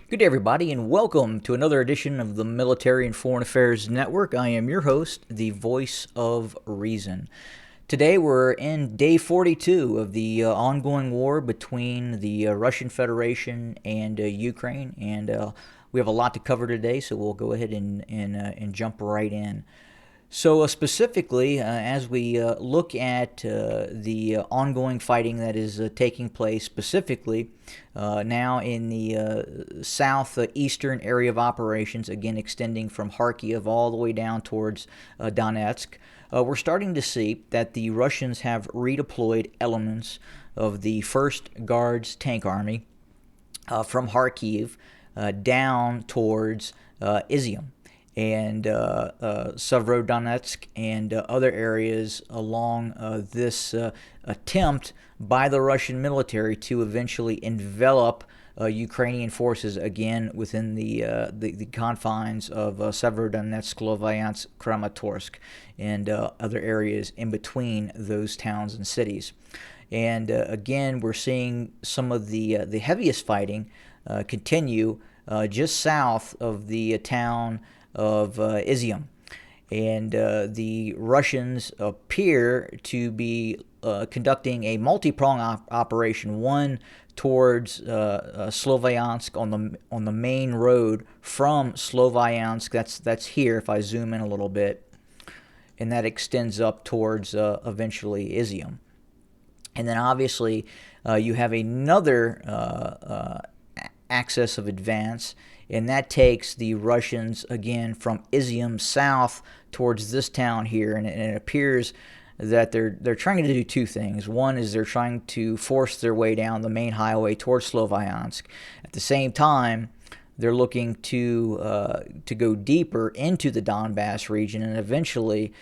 Good day, everybody, and welcome to another edition of the Military and Foreign Affairs Network. I am your host, the voice of reason. Today, we're in day 42 of the ongoing war between the Russian Federation and Ukraine, and we have a lot to cover today, so we'll go ahead and jump right in. So, specifically, as we look at the ongoing fighting that is taking place, specifically now in the southeastern area of operations, again extending from Kharkiv all the way down towards Donetsk, we're starting to see that the Russians have redeployed elements of the 1st Guards Tank Army from Kharkiv down towards Izium and Severodonetsk and other areas along this attempt by the Russian military to eventually envelop Ukrainian forces again within the confines of Severodonetsk, Sloviansk, Kramatorsk, and other areas in between those towns and cities. And again, we're seeing some of the heaviest fighting continue just south of the town of Izium. And the Russians appear to be conducting a multi-pronged operation, one towards Sloviansk on the main road from Sloviansk. That's here if I zoom in a little bit, and that extends up towards eventually Izium. And then obviously you have another axis of advance, and that takes the Russians again from Izium south towards this town here, and it appears that they're trying to do two things. One is they're trying to force their way down the main highway towards Sloviansk. At the same time, they're looking to go deeper into the Donbas region and eventually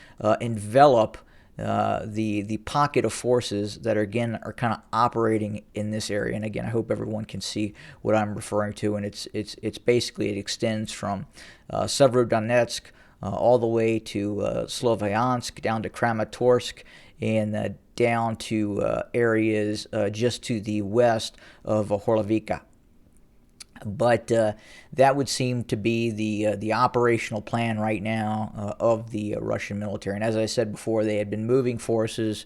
envelop the pocket of forces that are kind of operating in this area. And again, I hope everyone can see what I'm referring to. And it's basically, it extends from Severodonetsk all the way to Sloviansk, down to Kramatorsk, and down to areas just to the west of Horlovika. But that would seem to be the operational plan right now of the Russian military. And as I said before, they had been moving forces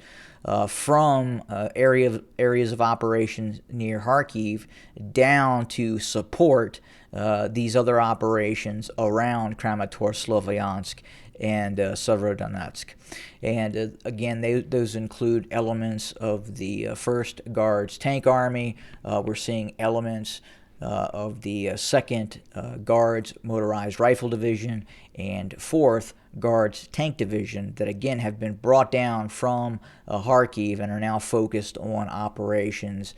from areas of operations near Kharkiv down to support these other operations around Kramatorsk, Sloviansk, and Severodonetsk. And again, those include elements of the 1st Guards Tank Army. We're seeing elements of the 2nd Guards Motorized Rifle Division and 4th Guards Tank Division that again have been brought down from Kharkiv and are now focused on operations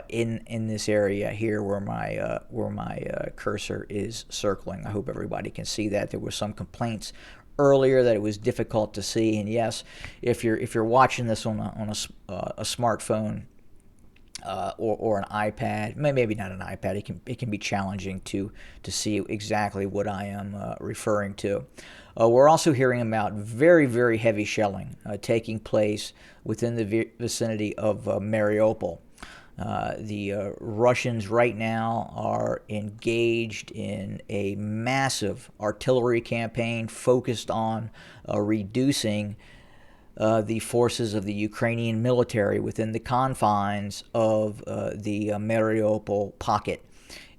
in this area here where my cursor is circling. I hope everybody can see that. There were some complaints earlier that it was difficult to see, and yes, if you're watching this on a smartphone or an iPad, maybe not an iPad, it can be challenging to see exactly what I am referring to. We're also hearing about very, very heavy shelling taking place within the vicinity of Mariupol. The Russians right now are engaged in a massive artillery campaign focused on reducing the forces of the Ukrainian military within the confines of the Mariupol pocket.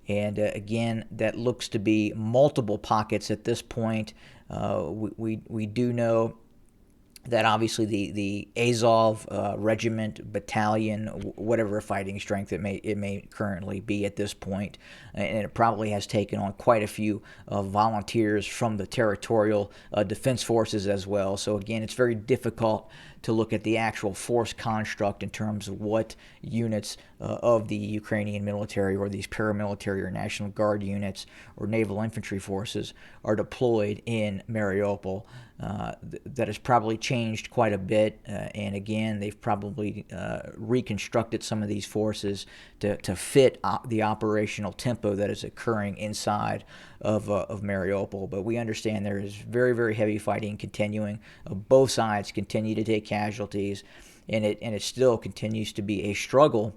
And again, that looks to be multiple pockets at this point. We do know that obviously the Azov regiment, battalion, whatever fighting strength it may currently be at this point, and it probably has taken on quite a few volunteers from the territorial defense forces as well. So again, it's very difficult to look at the actual force construct in terms of what units of the Ukrainian military or these paramilitary or National Guard units or naval infantry forces are deployed in Mariupol. That has probably changed quite a bit, and again, they've probably reconstructed some of these forces to fit the operational tempo that is occurring inside of Mariupol. But we understand there is very, very heavy fighting continuing. Both sides continue to take casualties, and it still continues to be a struggle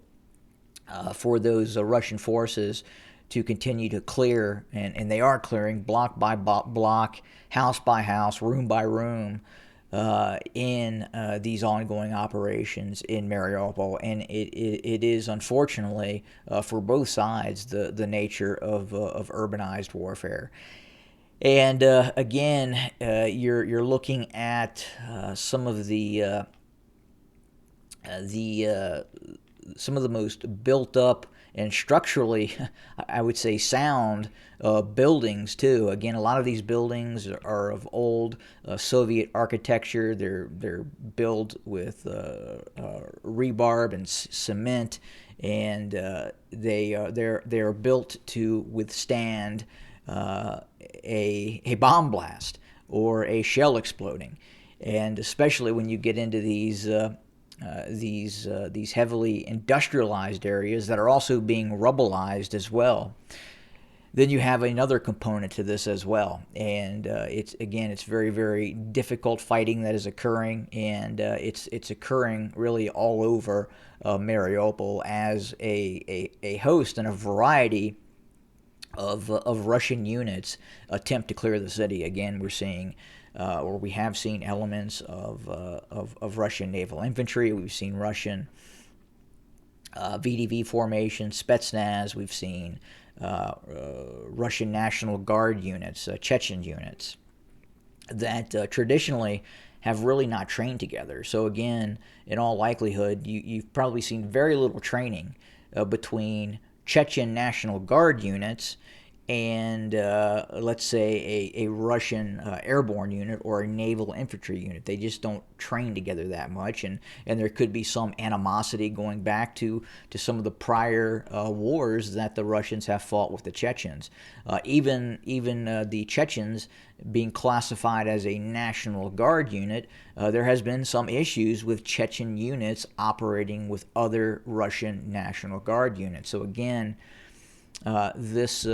for those Russian forces to continue to clear, and they are clearing block by block, house by house, room by room, in these ongoing operations in Mariupol. And it is unfortunately for both sides the nature of urbanized warfare. And again, you're looking at some of the some of the most built up and structurally, I would say, sound buildings too. Again, a lot of these buildings are of old Soviet architecture. They're built with rebarb and cement, and they're built to withstand a bomb blast or a shell exploding. And especially when you get into these heavily industrialized areas that are also being rubbleized as well, then you have another component to this as well. And it's very, very difficult fighting that is occurring, and it's occurring really all over Mariupol as a host and a variety of Russian units attempt to clear the city. Again, we're seeing or we have seen elements of Russian naval infantry. We've seen Russian VDV formation, Spetsnaz. We've seen Russian National Guard units, Chechen units that traditionally have really not trained together. So again, in all likelihood, you've probably seen very little training between Chechen National Guard units and let's say a Russian airborne unit or a naval infantry unit. They just don't train together that much, and there could be some animosity going back to some of the prior wars that the Russians have fought with the Chechens. Even the Chechens being classified as a National Guard unit, there has been some issues with Chechen units operating with other Russian National Guard units. So again, this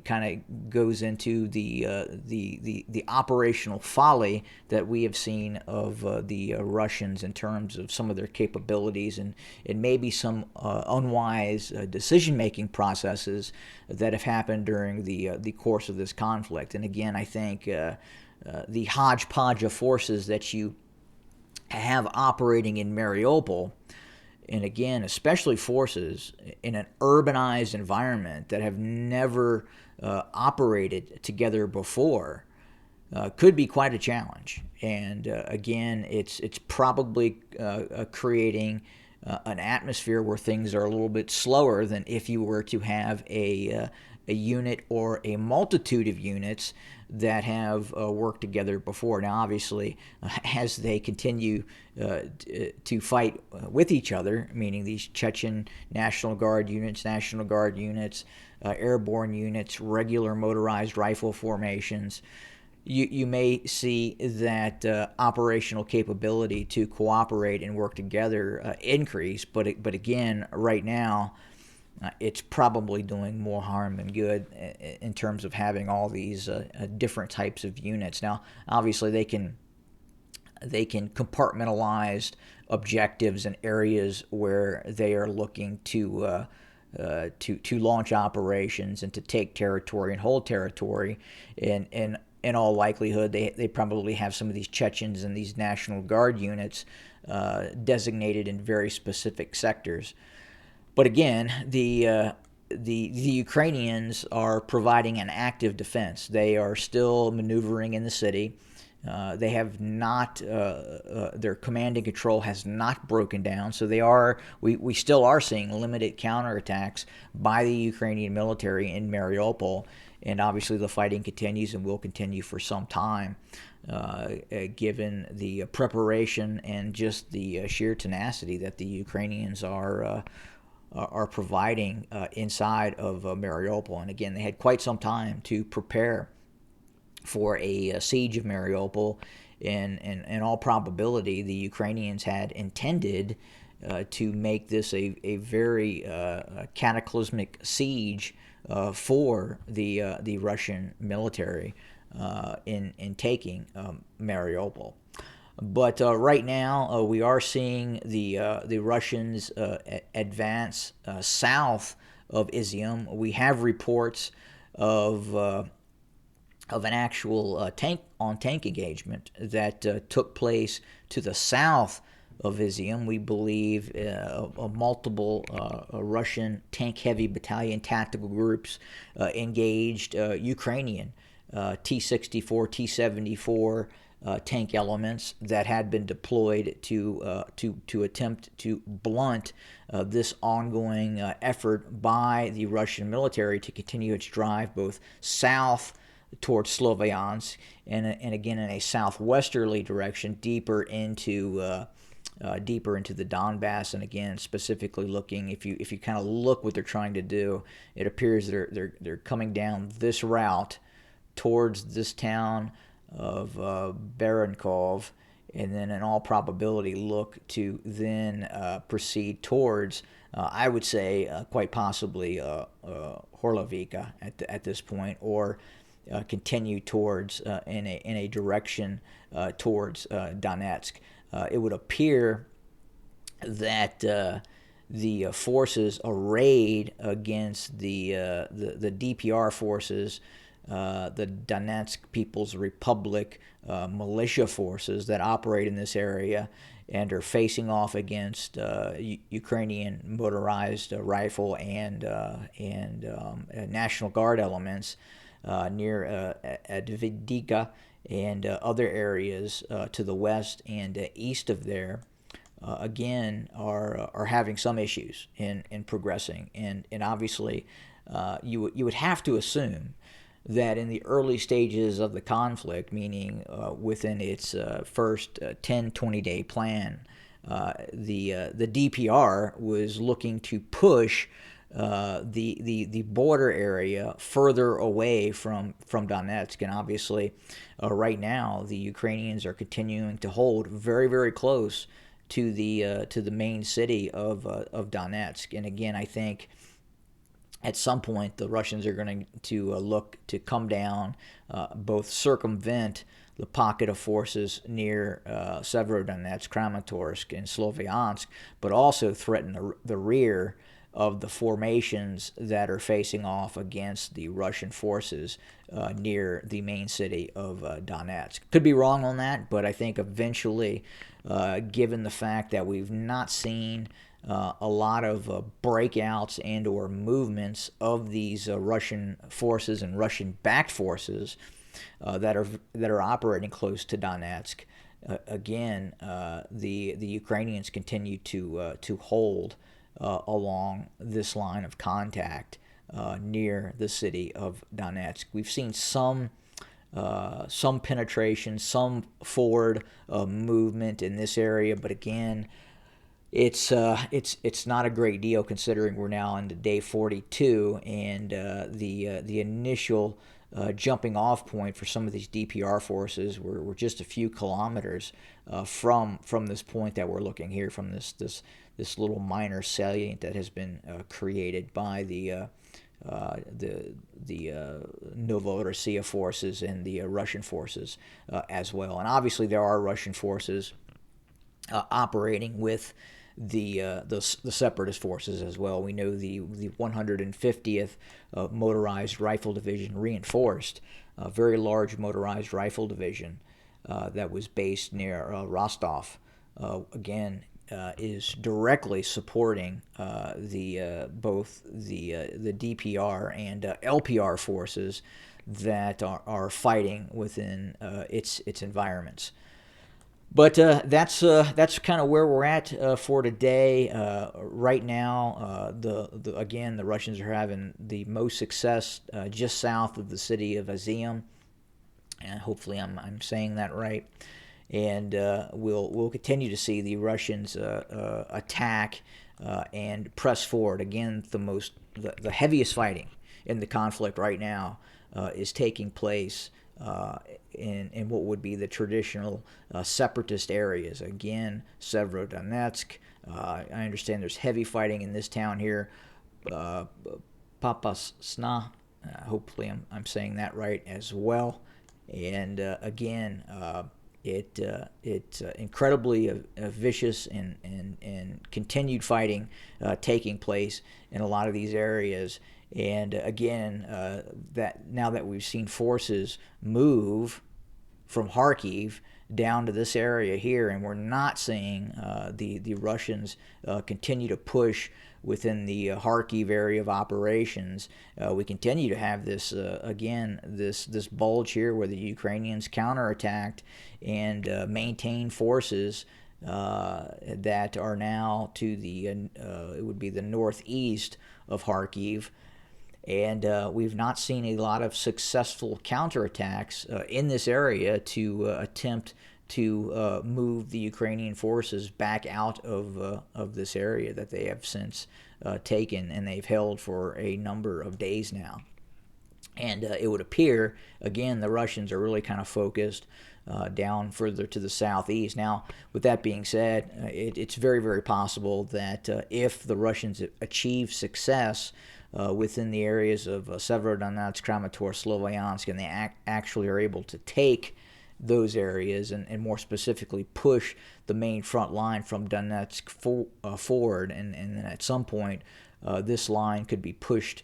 kind of goes into the operational folly that we have seen of the Russians in terms of some of their capabilities and maybe some unwise decision-making processes that have happened during the course of this conflict. And again, I think the hodgepodge of forces that you have operating in Mariupol, and again, especially forces in an urbanized environment that have never operated together before, could be quite a challenge. And again, it's probably creating an atmosphere where things are a little bit slower than if you were to have a unit or a multitude of units that have worked together before. Now, obviously, as they continue to fight with each other, meaning these Chechen National Guard units, airborne units, regular motorized rifle formations, you may see that operational capability to cooperate and work together increase. But again, right now, it's probably doing more harm than good in terms of having all these different types of units. Now, obviously, they can compartmentalize objectives and areas where they are looking to launch operations and to take territory and hold territory. And in all likelihood, they probably have some of these Chechens and these National Guard units designated in very specific sectors. But again, the Ukrainians are providing an active defense. They are still maneuvering in the city. They have not, their command and control has not broken down. So we still are seeing limited counterattacks by the Ukrainian military in Mariupol. And obviously the fighting continues and will continue for some time, given the preparation and just the sheer tenacity that the Ukrainians are providing inside of Mariupol. And again, they had quite some time to prepare for a siege of Mariupol. And in all probability, the Ukrainians had intended to make this a very cataclysmic siege for the Russian military in taking Mariupol. But right now, we are seeing the Russians advance south Izium. We have reports of an actual tank engagement that took place to the south of Izium. We believe multiple Russian tank-heavy battalion tactical groups engaged Ukrainian T-64, T-74 tank elements that had been deployed to attempt to blunt this ongoing effort by the Russian military to continue its drive both south towards Sloviansk and again in a southwesterly direction deeper into the Donbas. And again, specifically looking, if you kind of look what they're trying to do, it appears they're coming down this route towards this town of Barankov, and then in all probability look to then proceed towards, I would say, quite possibly Horlovika at this point, or continue towards in a direction towards Donetsk. It would appear that the forces arrayed against the DPR forces, the Donetsk People's Republic militia forces that operate in this area and are facing off against Ukrainian motorized rifle and National Guard elements near Advidika and other areas to the west and east of there. Again, are having some issues in progressing, and obviously, you would have to assume that in the early stages of the conflict, meaning within its first 10-20 day plan, the DPR was looking to push the border area further away from Donetsk, and obviously, right now the Ukrainians are continuing to hold very, very close to the main city of Donetsk. And again, I think at some point the Russians are going to look to come down, both circumvent the pocket of forces near Severodonetsk, Kramatorsk, and Sloviansk, but also threaten the rear of the formations that are facing off against the Russian forces near the main city of Donetsk. Could be wrong on that, but I think eventually, given the fact that we've not seen a lot of breakouts and or movements of these Russian forces and Russian-backed forces that are operating close to Donetsk, again, the Ukrainians continue to hold along this line of contact near the city of Donetsk. We've seen some penetration, some forward movement in this area, but again, it's not a great deal considering we're now into day 42, and the initial jumping off point for some of these DPR forces were just a few kilometers from this point that we're looking here, from this little minor salient that has been created by the Novorossiya forces and the Russian forces as well. And obviously there are Russian forces operating with the separatist forces as well. We know the 150th Motorized Rifle Division reinforced, a very large motorized rifle division that was based near Rostov. Again, is directly supporting both the DPR and LPR forces that are fighting within its environments. But that's kind of where we're at for today. Right now, again, the Russians are having the most success just south of the city of Izium, and hopefully I'm saying that right. And we'll continue to see the Russians attack and press forward. Again, the heaviest fighting in the conflict right now is taking place in what would be the traditional separatist areas. Again, Severodonetsk. I understand there's heavy fighting in this town here, Papasna. Hopefully I'm saying that right as well. And again, it's incredibly vicious and continued fighting taking place in a lot of these areas. And again, that now that we've seen forces move from Kharkiv down to this area here, and we're not seeing the Russians continue to push within the Kharkiv area of operations. We continue to have this again this bulge here where the Ukrainians counterattacked and maintain forces that are now to the it would be the northeast of Kharkiv. And we've not seen a lot of successful counterattacks in this area to attempt to move the Ukrainian forces back out of this area that they have since taken and they've held for a number of days now. And it would appear, again, the Russians are really kind of focused down further to the southeast. Now, with that being said, it's very, very possible that if the Russians achieve success within the areas of Severodonetsk, Kramatorsk, Sloviansk, and they actually are able to take those areas and more specifically push the main front line from Donetsk forward, and then at some point this line could be pushed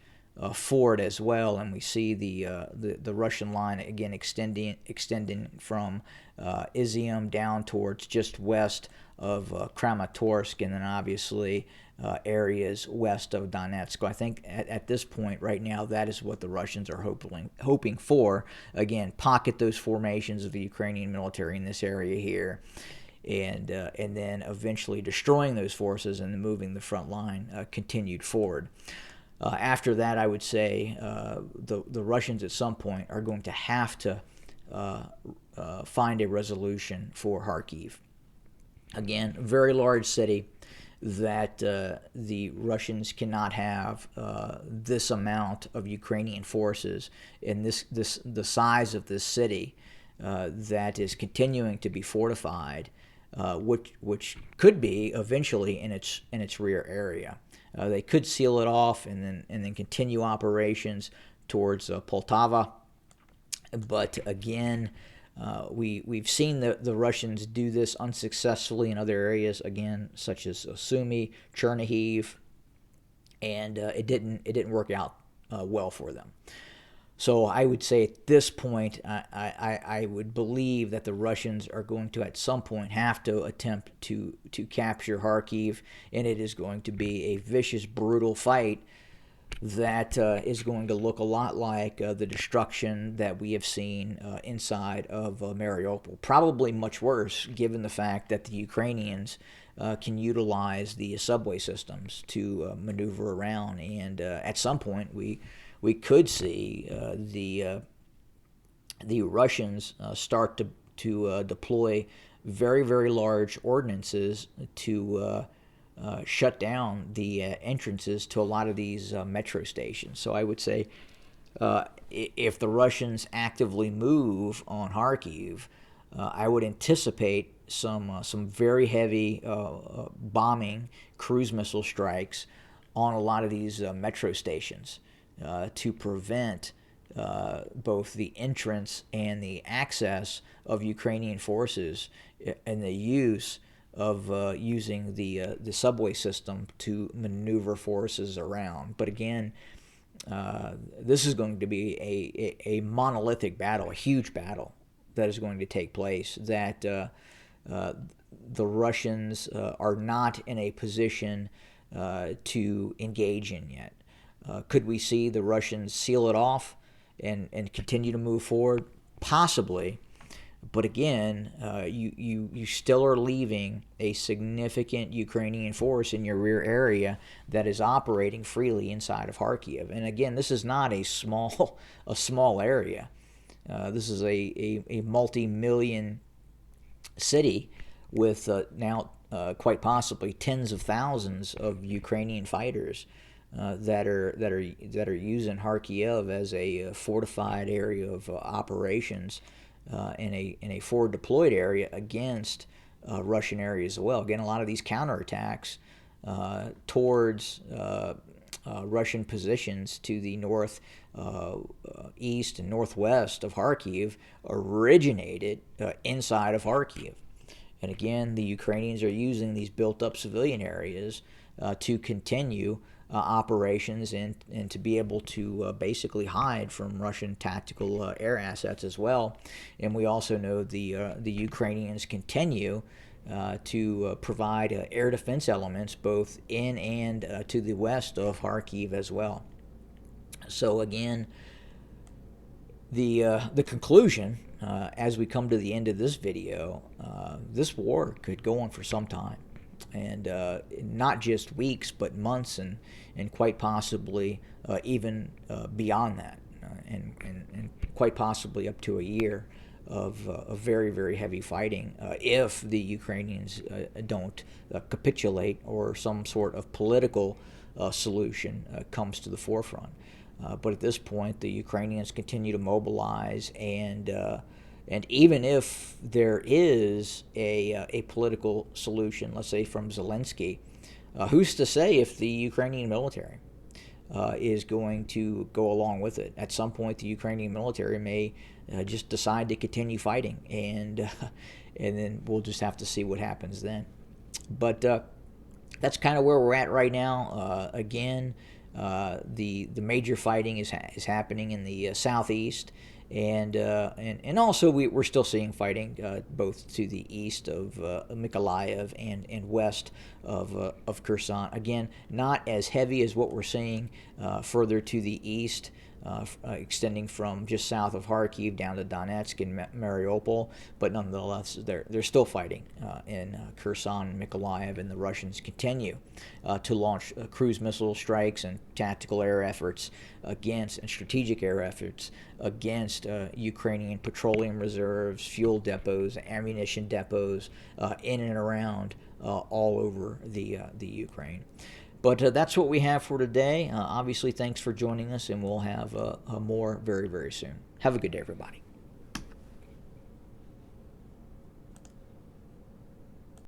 forward as well, and we see the Russian line again extending from Izium down towards just west of Kramatorsk, and then obviously areas west of Donetsk. I think at this point right now, that is what the Russians are hoping for. Again, pocket those formations of the Ukrainian military in this area here, and then eventually destroying those forces and moving the front line continued forward. After that, I would say the Russians at some point are going to have to find a resolution for Kharkiv. Again, a very large city that the Russians cannot have this amount of Ukrainian forces in the size of this city that is continuing to be fortified, which could be eventually in its rear area. They could seal it off and then continue operations towards Poltava, but again, we've seen the Russians do this unsuccessfully in other areas, again, such as Sumy, Chernihiv, and it didn't work out well for them. So I would say at this point, I would believe that the Russians are going to at some point have to attempt to capture Kharkiv, and it is going to be a vicious, brutal fight that is going to look a lot like the destruction that we have seen inside of Mariupol. Probably much worse, given the fact that the Ukrainians can utilize the subway systems to maneuver around, and at some point we could see the Russians start to deploy very, very large ordinances to shut down the entrances to a lot of these metro stations. So I would say if the Russians actively move on Kharkiv, I would anticipate some very heavy bombing, cruise missile strikes on a lot of these metro stations to prevent both the entrance and the access of Ukrainian forces and the use of using the subway system to maneuver forces around. But again, this is going to be a monolithic battle, a huge battle that is going to take place that the Russians are not in a position to engage in yet. Could we see the Russians seal it off and continue to move forward? Possibly. But again, you still are leaving a significant Ukrainian force in your rear area that is operating freely inside of Kharkiv. And again, this is not a small area. This is a multi-million city with now quite possibly tens of thousands of Ukrainian fighters that are using Kharkiv as a fortified area of operations. In a forward deployed area against Russian areas as well. Again, a lot of these counterattacks towards Russian positions to the north east and northwest of Kharkiv originated inside of Kharkiv. And again, the Ukrainians are using these built-up civilian areas to continue operations and to be able to basically hide from Russian tactical air assets as well. And we also know the Ukrainians continue to provide air defense elements both in and to the west of Kharkiv as well. So again, the conclusion, as we come to the end of this video, this war could go on for some time, and not just weeks, but months, and quite possibly even beyond that, and quite possibly up to a year of very, very heavy fighting if the Ukrainians don't capitulate or some sort of political solution comes to the forefront. But at this point, the Ukrainians continue to mobilize, and even if there is a political solution, let's say from Zelensky, who's to say if the Ukrainian military is going to go along with it? At some point, the Ukrainian military may just decide to continue fighting, and then we'll just have to see what happens then. But that's kind of where we're at right now. Again, the major fighting is happening in the southeast, and also we're still seeing fighting both to the east of Mykolaiv and west of Kherson. Again, not as heavy as what we're seeing further to the east, extending from just south of Kharkiv down to Donetsk and Mariupol, but nonetheless, they're still fighting in Kherson and Mykolaiv, and the Russians continue to launch cruise missile strikes and tactical air efforts against, and strategic air efforts against Ukrainian petroleum reserves, fuel depots, ammunition depots in and around all over the Ukraine. But that's what we have for today. Obviously, thanks for joining us, and we'll have more very, very soon. Have a good day, everybody.